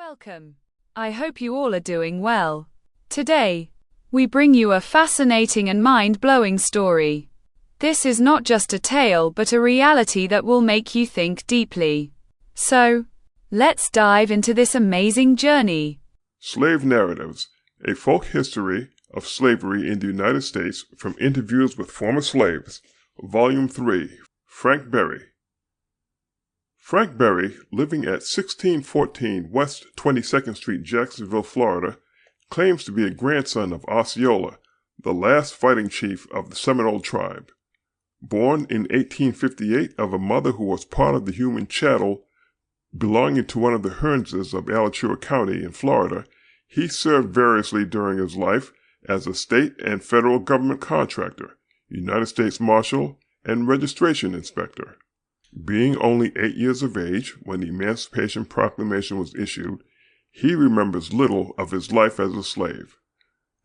Welcome. I hope you all are doing well. Today, we bring you a fascinating and mind-blowing story. This is not just a tale but a reality that will make you think deeply. So, let's dive into this amazing journey. Slave Narratives, a folk history of slavery in the United States from interviews with former slaves, Volume 3, Frank Berry. Frank Berry, living at 1614 West 22nd Street, Jacksonville, Florida, claims to be a grandson of Osceola, the last fighting chief of the Seminole tribe. Born in 1858 of a mother who was part of the human chattel belonging to one of the Hearnses of Alachua County in Florida, he served variously during his life as a state and federal government contractor, United States Marshal, and registration inspector. Being only 8 years of age when the Emancipation Proclamation was issued, he remembers little of his life as a slave.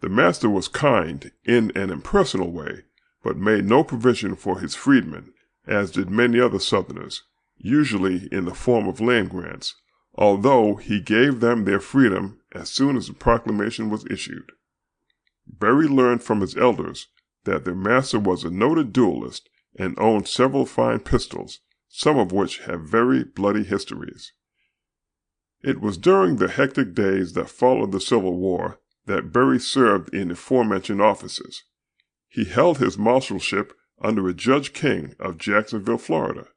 The master was kind in an impersonal way, but made no provision for his freedmen, as did many other Southerners, usually in the form of land grants, although he gave them their freedom as soon as the proclamation was issued. Berry learned from his elders that their master was a noted duelist and owned several fine pistols, some of which have very bloody histories. It was during the hectic days that followed the Civil War that Berry served in the aforementioned offices. He held his marshalship under a Judge King of Jacksonville, Florida.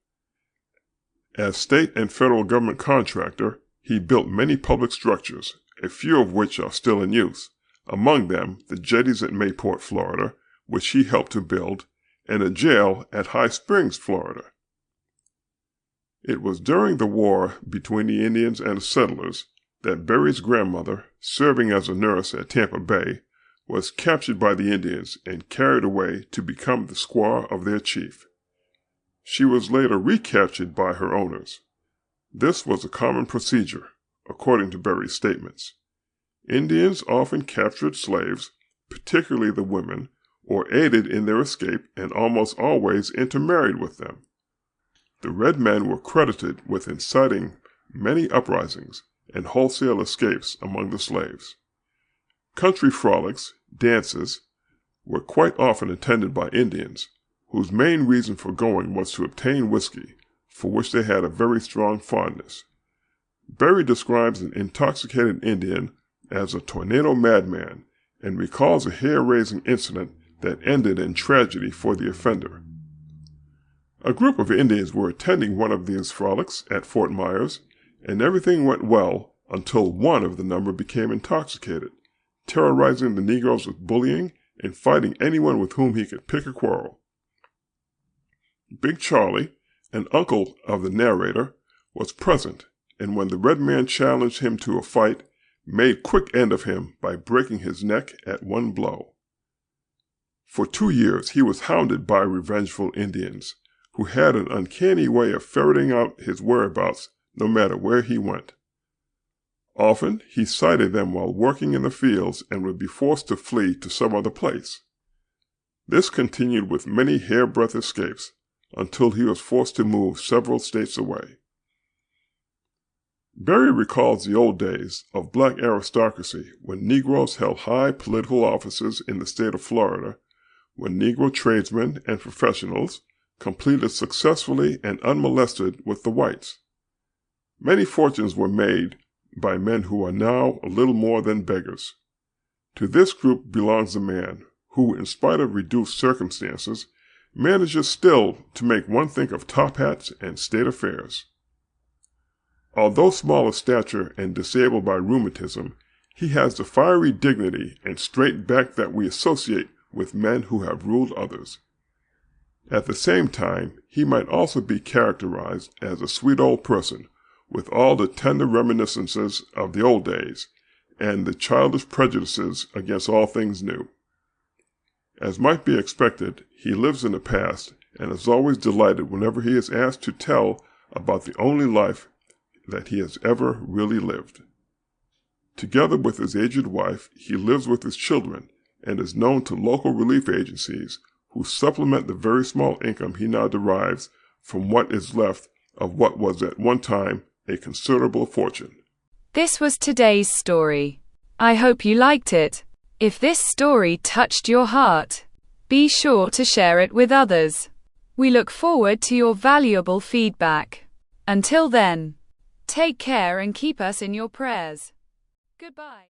As state and federal government contractor, he built many public structures, a few of which are still in use, among them the jetties at Mayport, Florida, which he helped to build, and a jail at High Springs, Florida. It was during the war between the Indians and the settlers that Berry's grandmother, serving as a nurse at Tampa Bay, was captured by the Indians and carried away to become the squaw of their chief. She was later recaptured by her owners. This was a common procedure, according to Berry's statements. Indians often captured slaves, particularly the women, or aided in their escape and almost always intermarried with them. The red men were credited with inciting many uprisings and wholesale escapes among the slaves. Country frolics, dances, were quite often attended by Indians, whose main reason for going was to obtain whiskey, for which they had a very strong fondness. Berry describes an intoxicated Indian as a tornado madman and recalls a hair-raising incident that ended in tragedy for the offender. A group of Indians were attending one of these frolics at Fort Myers, and everything went well until one of the number became intoxicated, terrorizing the Negroes with bullying and fighting anyone with whom he could pick a quarrel. Big Charlie, an uncle of the narrator, was present, and when the red man challenged him to a fight, made quick end of him by breaking his neck at one blow. For 2 years he was hounded by revengeful Indians, who had an uncanny way of ferreting out his whereabouts no matter where he went. Often he sighted them while working in the fields and would be forced to flee to some other place. This continued with many hairbreadth escapes until he was forced to move several states away. Berry recalls the old days of black aristocracy when Negroes held high political offices in the state of Florida, when Negro tradesmen and professionals completed successfully and unmolested with the whites. Many fortunes were made by men who are now a little more than beggars. To this group belongs the man who, in spite of reduced circumstances, manages still to make one think of top hats and state affairs. Although small of stature and disabled by rheumatism, he has the fiery dignity and straight back that we associate with men who have ruled others. At the same time, he might also be characterized as a sweet old person, with all the tender reminiscences of the old days, and the childish prejudices against all things new. As might be expected, he lives in the past, and is always delighted whenever he is asked to tell about the only life that he has ever really lived. Together with his aged wife, he lives with his children, and is known to local relief agencies who supplement the very small income he now derives from what is left of what was at one time a considerable fortune. This was today's story. I hope you liked it. If this story touched your heart, be sure to share it with others. We look forward to your valuable feedback. Until then, take care and keep us in your prayers. Goodbye.